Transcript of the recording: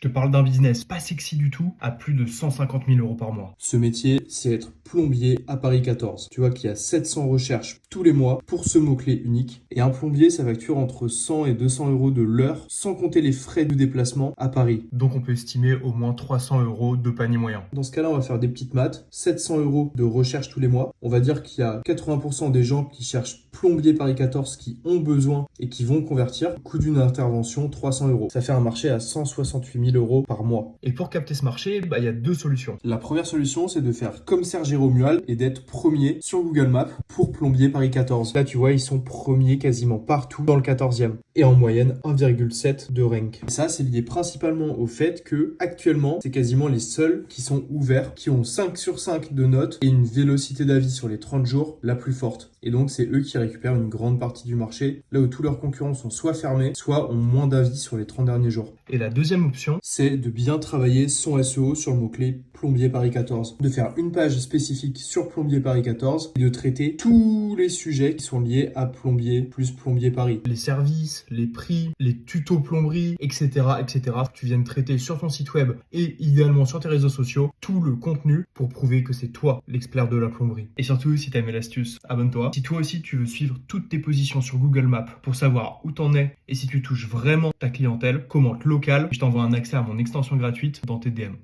Je te parle d'un business pas sexy du tout à plus de 150 000 euros par mois. Ce métier, c'est être plombier à Paris 14. Tu vois qu'il y a 700 recherches tous les mois pour ce mot-clé unique. Et un plombier, ça facture entre 100 et 200 euros de l'heure, sans compter les frais de déplacement à Paris. Donc on peut estimer au moins 300 euros de panier moyen. Dans ce cas-là, on va faire des petites maths. 700 euros de recherche tous les mois. On va dire qu'il y a 80% des gens qui cherchent plombier Paris 14 qui ont besoin et qui vont convertir. Coût d'une intervention, 300 euros. Ça fait un marché à 168 000 euros par mois. Et pour capter ce marché, il y a deux solutions. La première solution, c'est de faire comme Serge Romuald et d'être premier sur Google Maps pour plombier Paris 14. Là, tu vois, ils sont premiers quasiment partout dans le 14e. Et en moyenne, 1,7 de rank. Et ça, c'est lié principalement au fait que, actuellement, c'est quasiment les seuls qui sont ouverts, qui ont 5 sur 5 de notes et une vélocité d'avis sur les 30 jours la plus forte. Et donc, c'est eux qui récupèrent une grande partie du marché, là où tous leurs concurrents sont soit fermés, soit ont moins d'avis sur les 30 derniers jours. Et la deuxième option, C'est de bien travailler son SEO sur le mot-clé plombier Paris 14. De faire une page spécifique sur plombier Paris 14 et de traiter tous les sujets qui sont liés à plombier plus plombier Paris. les services, les prix, les tutos plomberie, etc., etc. Tu viennes traiter sur ton site web et idéalement sur tes réseaux sociaux tout le contenu pour prouver que c'est toi l'expert de la plomberie. Et surtout, si t'as aimé l'astuce, abonne-toi. Si toi aussi tu veux suivre toutes tes positions sur Google Maps pour savoir où t'en es et si tu touches vraiment ta clientèle, commente local. Je t'envoie un accès à mon extension gratuite dans tes DM.